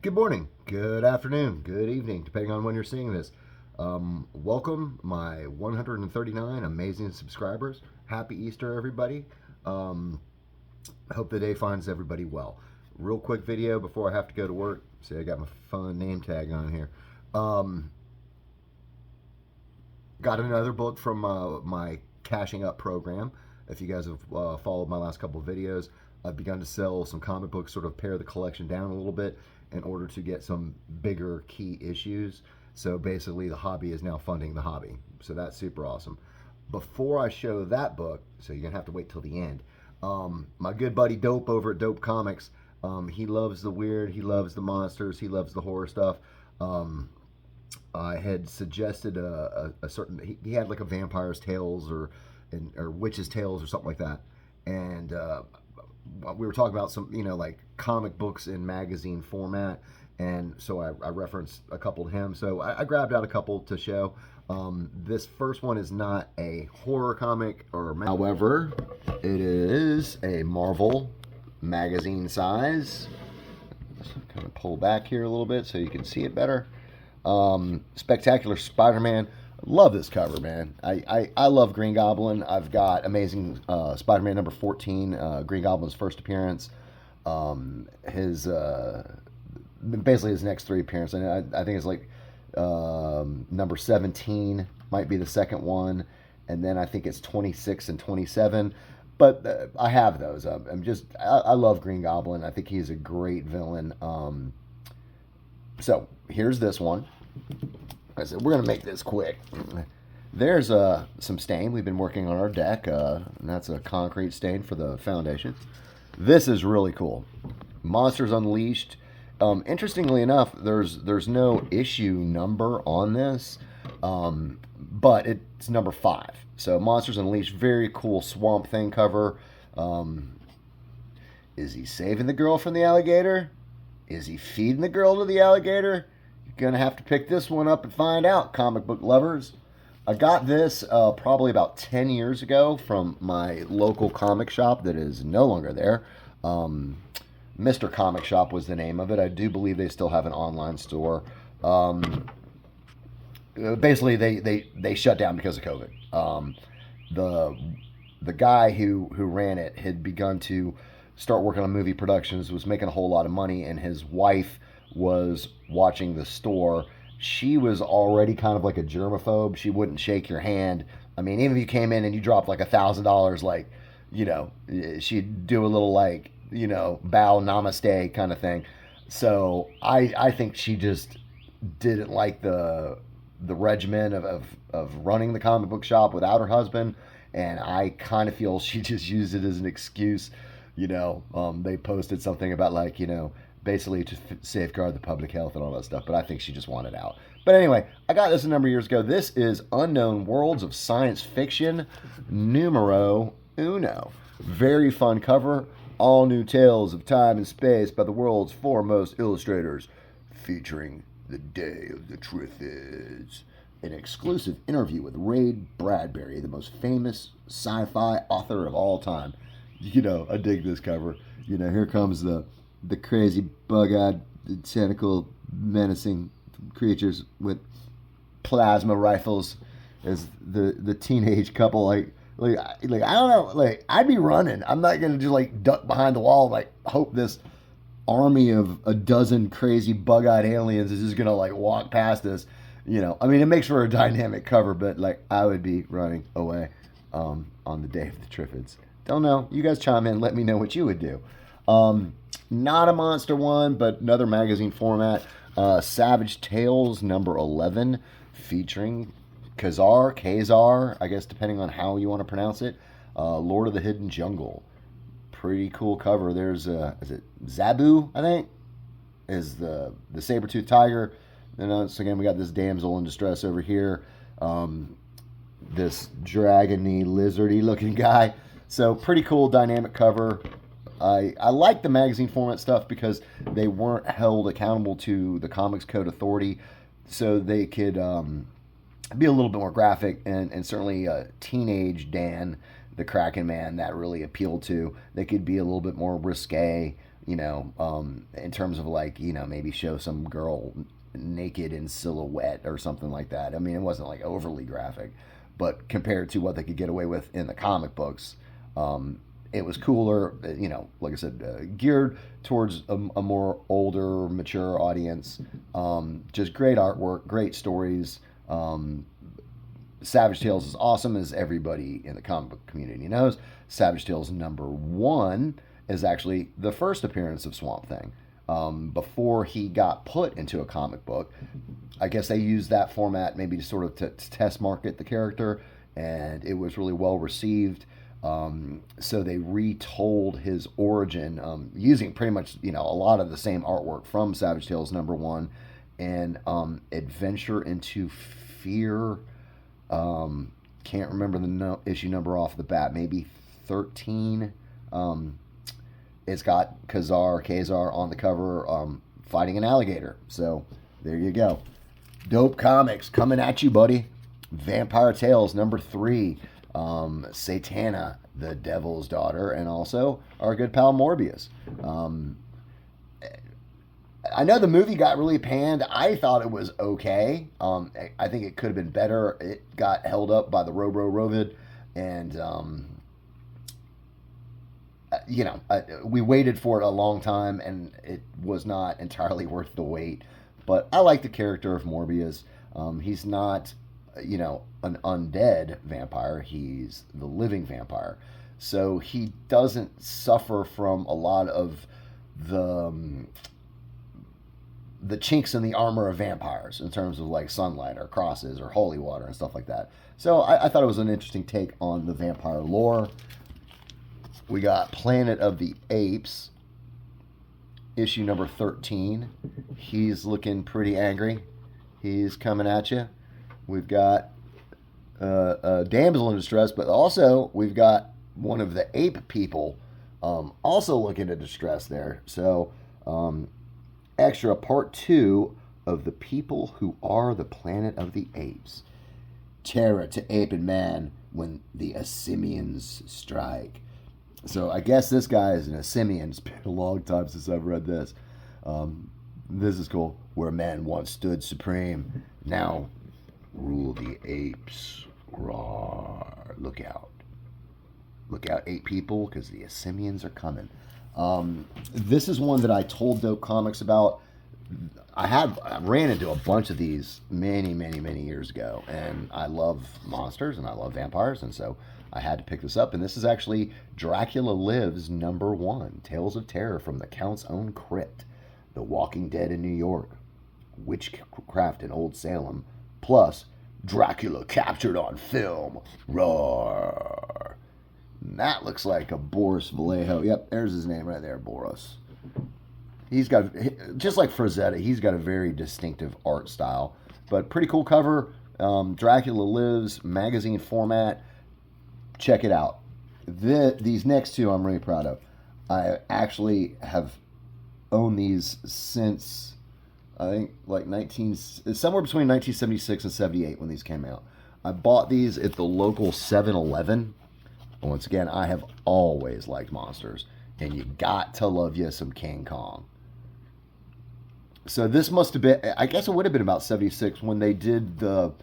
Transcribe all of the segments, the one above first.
Good morning, good afternoon, good evening, depending on when you're seeing this. Welcome, my 139 amazing subscribers. Happy Easter, everybody. Um, I hope the day finds everybody well. Real quick video before I have to go to work. See, I got my fun name tag on here. Um, got another book from my Cashing Up program. If you guys have followed my last couple of videos, I've begun to sell some comic books, sort of pare the collection down a little bit in order to get some bigger key issues. So basically, the hobby is now funding the hobby. So that's super awesome. Before I show that book, so you're going to have to wait till the end, my good buddy Dope over at Dope Comics, he loves the weird, he loves the monsters, he loves the horror stuff. Um, I had suggested a certain. He had like a Vampire's Tales or Witch's Tales or something like that, and we were talking about some like comic books in magazine format, and so I referenced a couple to him. So I grabbed out a couple to show. This first one is not a horror comic, however, it is a Marvel magazine size. Just kind of pull back here a little bit so you can see it better. Spectacular Spider-Man. Love this cover, man. I love Green Goblin. I've got Amazing Spider-Man number 14, Green Goblin's first appearance. His basically his next three appearances. And I think it's like number 17 might be the second one, and then I think it's 26 and 27. But I have those. I love Green Goblin. I think he's a great villain. So here's this one. I said we're gonna make this quick. There's some stain. We've been working on our deck, and that's a concrete stain for the foundation. This is really cool. Monsters Unleashed. Interestingly enough, there's no issue number on this, but it's number 5. So Monsters Unleashed, very cool Swamp Thing cover. Is he saving the girl from the alligator? Is he feeding the girl to the alligator? You're going to have to pick this one up and find out, comic book lovers. I got this probably about 10 years ago from my local comic shop that is no longer there. Mr. Comic Shop was the name of it. I do believe they still have an online store. Basically, they shut down because of COVID. The guy who ran it had begun to start working on movie productions, was making a whole lot of money, and his wife was watching the store. She was already kind of like a germaphobe. She wouldn't shake your hand. I mean, even if you came in and you dropped like $1,000, like, she'd do a little like, bow namaste kind of thing. So I think she just didn't like the regimen of running the comic book shop without her husband. And I kind of feel she just used it as an excuse. They posted something about like, basically to safeguard the public health and all that stuff. But I think she just wanted out. But anyway, I got this a number of years ago. This is Unknown Worlds of Science Fiction, numero uno. Very fun cover. All new tales of time and space by the world's foremost illustrators, featuring the Day of the Triffids. An exclusive interview with Ray Bradbury, the most famous sci-fi author of all time. I dig this cover. Here comes the crazy bug-eyed, tentacle, menacing creatures with plasma rifles as the teenage couple like I don't know, like I'd be running. I'm not gonna just like duck behind the wall like hope this army of a dozen crazy bug-eyed aliens is just gonna like walk past us. I mean, it makes for a dynamic cover, but like I would be running away on the Day of the Triffids. Don't know. You guys chime in. Let me know what you would do. Not a monster one, but another magazine format. Savage Tales number 11, featuring Kazar, I guess depending on how you want to pronounce it. Lord of the Hidden Jungle. Pretty cool cover. There's is it Zabu? I think is the saber-toothed tiger. And so again, we got this damsel in distress over here. This dragony, lizardy looking guy. So pretty cool dynamic cover. I like the magazine format stuff because they weren't held accountable to the Comics Code Authority, so they could be a little bit more graphic, and certainly teenage Dan, the Kraken Man, that really appealed to. They could be a little bit more risque, in terms of like, maybe show some girl naked in silhouette or something like that. I mean, it wasn't like overly graphic, but compared to what they could get away with in the comic books, it was cooler. Like I said, geared towards a more older, mature audience. Just great artwork, great stories. Savage Tales is awesome, as everybody in the comic book community knows. Savage Tales #1 is actually the first appearance of Swamp Thing. Before he got put into a comic book, I guess they used that format maybe to sort of to test market the character, and it was really well received. So they retold his origin using pretty much a lot of the same artwork from Savage Tales #1 and Adventure into Fear. Can't remember the issue number off the bat. Maybe 13. It's got Kazar on the cover fighting an alligator. So there you go. Dope comics coming at you, buddy. Vampire Tales #3. Satana, the Devil's Daughter, and also our good pal Morbius. I know the movie got really panned. I thought it was okay. I think it could have been better. It got held up by the Rovid, and we waited for it a long time, and it was not entirely worth the wait. But I like the character of Morbius. He's not, an undead vampire. He's the living vampire. So he doesn't suffer from a lot of the chinks in the armor of vampires in terms of like sunlight or crosses or holy water and stuff like that. So I thought it was an interesting take on the vampire lore. We got Planet of the Apes, issue #13. He's looking pretty angry. He's coming at you. We've got a damsel in distress, but also we've got one of the ape people also looking at distress there. So extra part 2 of The People Who Are the Planet of the Apes. Terror to ape and man when the Asimians strike. So I guess this guy is an Asimian. It's been a long time since I've read this. This is cool. Where man once stood supreme, now rule the apes. Roar. Look out. Look out, ape people, because the Asimians are coming. This is one that I told Dope Comics about. I ran into a bunch of these many, many, many years ago, and I love monsters and I love vampires, and so I had to pick this up. And this is actually Dracula Lives #1, Tales of Terror from the Count's Own Crypt, The Walking Dead in New York, Witchcraft in Old Salem, plus Dracula captured on film. Roar. And that looks like a Boris Vallejo. Yep, there's his name right there, Boris. He's got, just like Frazetta, he's got a very distinctive art style. But pretty cool cover. Dracula Lives, magazine format. Check it out. These next two I'm really proud of. I actually have owned these since, I think, like somewhere between 1976 and 78 when these came out. I bought these at the local 7-Eleven. Once again, I have always liked monsters. And you got to love you some King Kong. So this must have been, I guess it would have been about 76 when they did the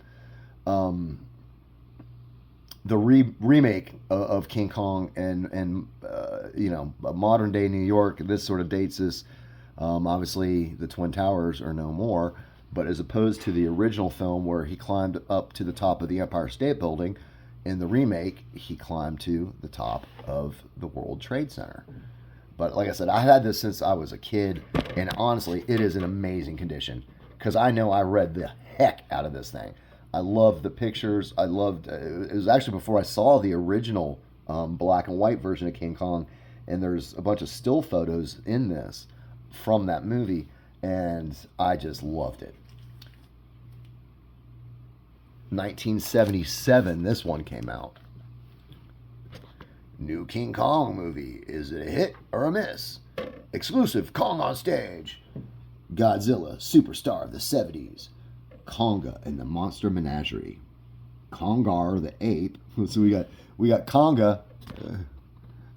remake of King Kong and modern day New York. This sort of dates this. Obviously, the Twin Towers are no more, but as opposed to the original film where he climbed up to the top of the Empire State Building, in the remake, he climbed to the top of the World Trade Center. But like I said, I had this since I was a kid, and honestly, it is in amazing condition because I know I read the heck out of this thing. I loved the pictures. I loved it was actually before I saw the original black and white version of King Kong, and there's a bunch of still photos in this from that movie, and I just loved it. 1977, this one came out. New King Kong movie. Is it a hit or a miss? Exclusive Kong on stage. Godzilla, superstar of the 70s. Konga and the Monster Menagerie. Kongar the ape. So we got Konga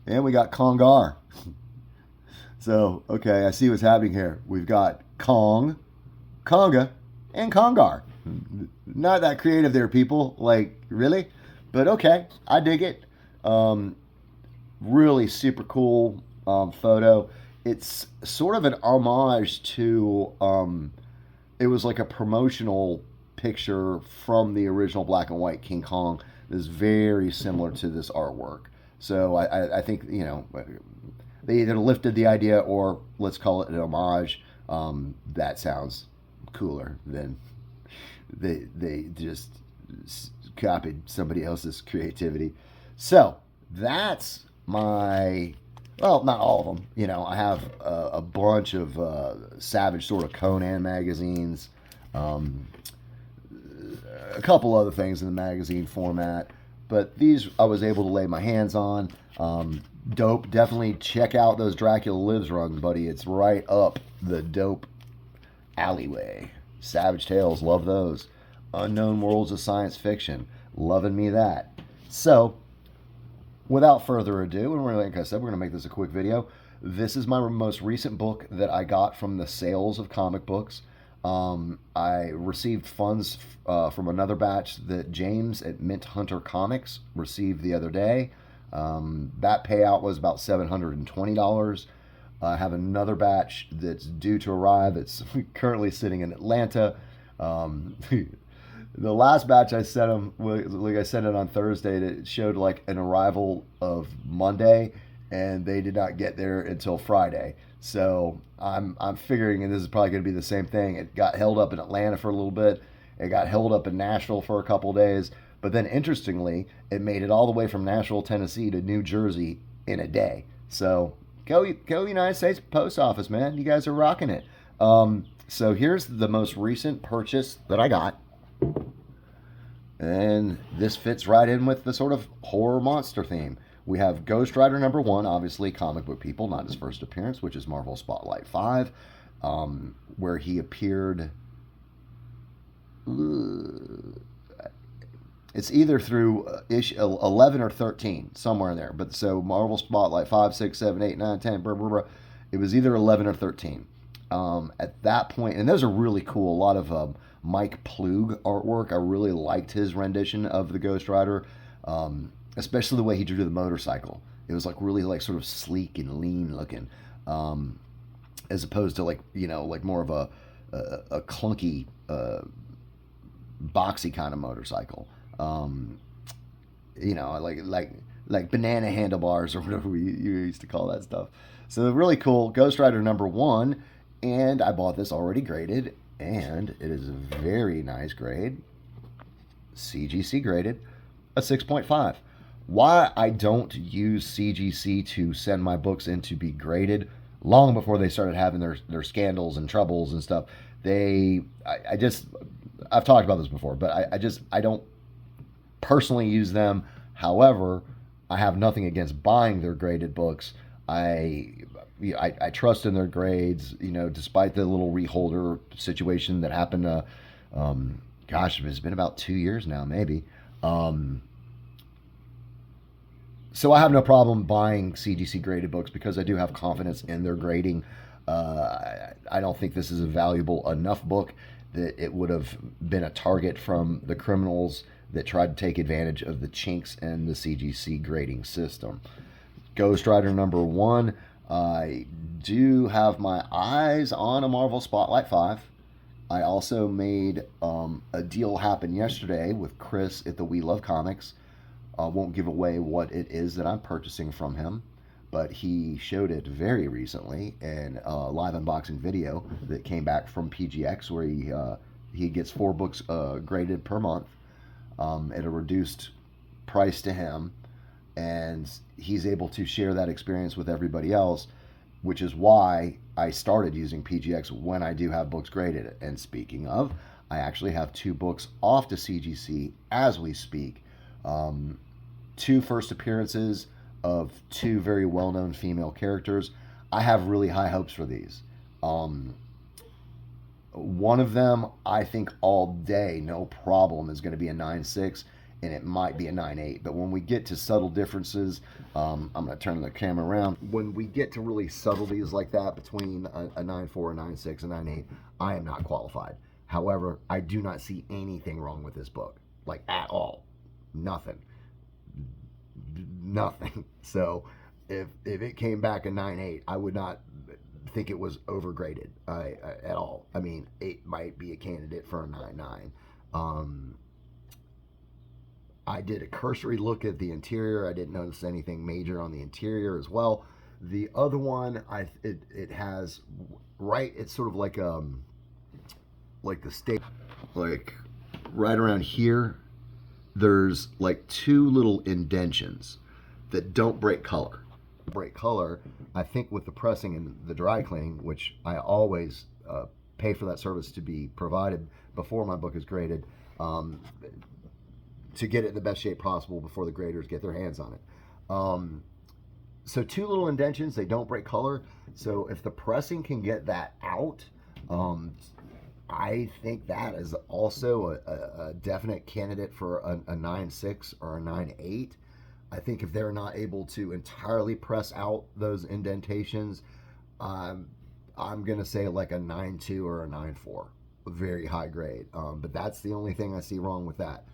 and we got Kongar. So, okay, I see what's happening here. We've got Kong, Conga, and Kongar. Not that creative there, people. Like, really? But okay, I dig it. Um, Really super cool photo. It's sort of an homage to, it was like a promotional picture from the original black and white King Kong that's very similar to this artwork. So I think, they either lifted the idea or let's call it an homage. That sounds cooler than they just copied somebody else's creativity. So that's my, well, not all of them. I have a bunch of Savage sort of Conan magazines, um, a couple other things in the magazine format, but these I was able to lay my hands on. Dope. Definitely check out those Dracula Lives runs, buddy. It's right up the dope alleyway. Savage Tales, love those. Unknown Worlds of Science Fiction, loving me that. So, without further ado, and like I said, we're going to make this a quick video. This is my most recent book that I got from the sales of comic books. I received funds from another batch that James at Mint Hunter Comics received the other day. That payout was about $720. I have another batch that's due to arrive. It's currently sitting in Atlanta. The last batch I sent them, like I sent it on Thursday, it showed like an arrival of Monday, and they did not get there until Friday. So I'm figuring, and this is probably going to be the same thing. It got held up in Atlanta for a little bit. It got held up in Nashville for a couple days. But then, interestingly, it made it all the way from Nashville, Tennessee to New Jersey in a day. So go United States Post Office, man. You guys are rocking it. So here's the most recent purchase that I got. And this fits right in with the sort of horror monster theme. We have Ghost Rider #1, obviously comic book people, not his first appearance, which is Marvel Spotlight 5, where he appeared. It's either through issue 11 or 13, somewhere in there. But so Marvel Spotlight 5, 6, 7, 8, 9, 10, blah, blah, blah. It was either 11 or 13. At that point, and those are really cool. A lot of Mike Plug artwork. I really liked his rendition of the Ghost Rider, especially the way he drew the motorcycle. It was like really like sort of sleek and lean looking, as opposed to like more of a clunky, boxy kind of motorcycle. Like banana handlebars or whatever you used to call that stuff. So really cool. Ghost Rider #1, and I bought this already graded, and it is a very nice grade. CGC graded, a 6.5. Why I don't use CGC to send my books in to be graded, long before they started having their scandals and troubles and stuff. I've talked about this before, but I don't personally use them. However, I have nothing against buying their graded books. I trust in their grades, despite the little reholder situation that happened. It's been about 2 years now, maybe. So I have no problem buying CGC graded books because I do have confidence in their grading. I don't think this is a valuable enough book that it would have been a target from the criminals that tried to take advantage of the chinks in the CGC grading system. Ghost Rider #1. I do have my eyes on a Marvel Spotlight 5. I also made a deal happen yesterday with Chris at the We Love Comics. I won't give away what it is that I'm purchasing from him, but he showed it very recently in a live unboxing video that came back from PGX, where he gets 4 books graded per month at a reduced price to him, and he's able to share that experience with everybody else, which is why I started using PGX when I do have books graded. And speaking of, I actually have 2 books off to CGC as we speak. 2 first appearances of 2 very well-known female characters. I have really high hopes for these. One of them, I think all day, no problem, is going to be a 9.6, and it might be a 9.8. But when we get to subtle differences, I'm going to turn the camera around. When we get to really subtleties like that between a 9.4, a 9.6, a 9.8, I am not qualified. However, I do not see anything wrong with this book, like at all. Nothing. So if it came back a 9.8, I would not think it was overgraded at all. I mean, it might be a candidate for a 9.9. I did a cursory look at the interior. I didn't notice anything major on the interior as well. The other one, it has it's sort of like the state, like right around here. There's like two little indentions that don't break color. I think with the pressing and the dry cleaning, which I always pay for that service to be provided before my book is graded, to get it in the best shape possible before the graders get their hands on it. So two little indentions, they don't break color. So if the pressing can get that out, I think that is also a definite candidate for a 9.6 or a 9.8. I think if they're not able to entirely press out those indentations, I'm going to say like a 9.2 or a 9.4, very high grade. But that's the only thing I see wrong with that.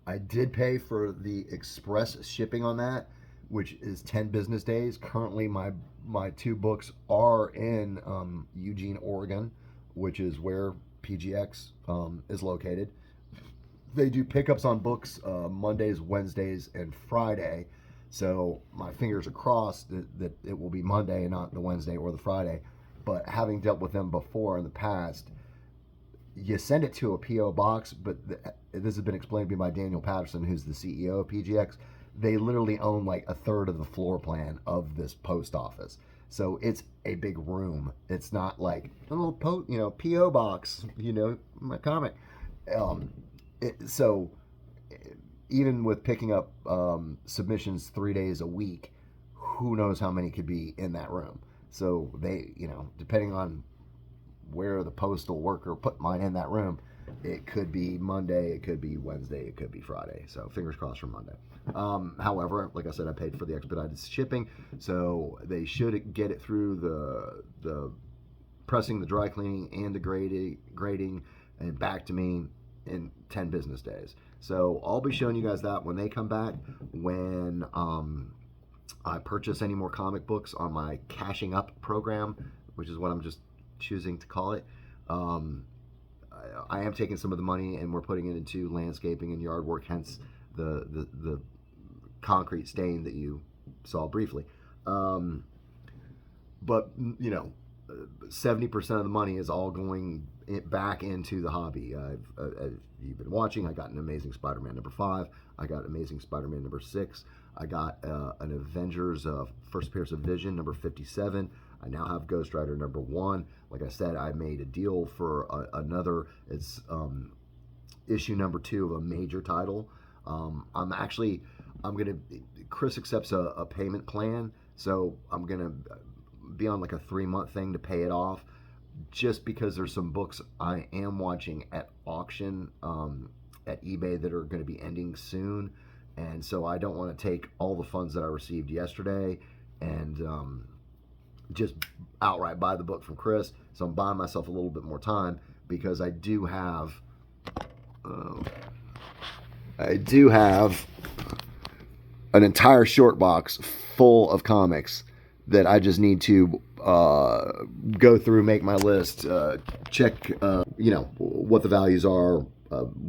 I did pay for the express shipping on that, which is 10 business days. Currently, my two books are in Eugene, Oregon, which is where PGX is located. They do pickups on books Mondays, Wednesdays, and Friday. So my fingers are crossed that it will be Monday and not the Wednesday or the Friday. But having dealt with them before in the past, you send it to a P.O. box, but this has been explained to me by Daniel Patterson, who's the CEO of PGX. They literally own like a third of the floor plan of this post office. So it's a big room. It's not like a little P.O. box, my comic. So even with picking up submissions 3 days a week, who knows how many could be in that room. So they, depending on where the postal worker put mine in that room, it could be Monday, it could be Wednesday, it could be Friday. So fingers crossed for Monday. However, like I said, I paid for the expedited shipping, so they should get it through the pressing, the dry cleaning, and the grading, and back to me in 10 business days. So I'll be showing you guys that when they come back, when I purchase any more comic books on my cashing up program, which is what I'm just choosing to call it. I am taking some of the money and we're putting it into landscaping and yard work, hence the concrete stain that you saw briefly. But 70% of the money is all going back into the hobby. You've been watching, I got an Amazing Spider-Man number 5. I got Amazing Spider-Man number 6. I got an Avengers First Appearance of Vision number 57. I now have Ghost Rider number 1. Like I said, I made a deal for another. It's issue number 2 of a major title. Chris accepts a payment plan, so I'm gonna be on like a 3-month thing to pay it off, just because there's some books I am watching at auction at eBay that are going to be ending soon, and so I don't want to take all the funds that I received yesterday and just outright buy the book from Chris. So I'm buying myself a little bit more time, because I do have an entire short box full of comics that I just need to go through, make my list, check, what the values are,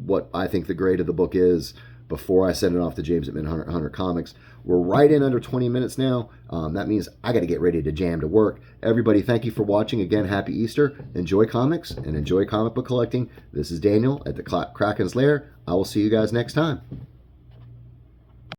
what I think the grade of the book is before I send it off to James at Hunter Comics. We're right in under 20 minutes now. That means I got to get ready to jam to work. Everybody, thank you for watching. Again, happy Easter. Enjoy comics and enjoy comic book collecting. This is Daniel at the Kraken's Lair. I will see you guys next time.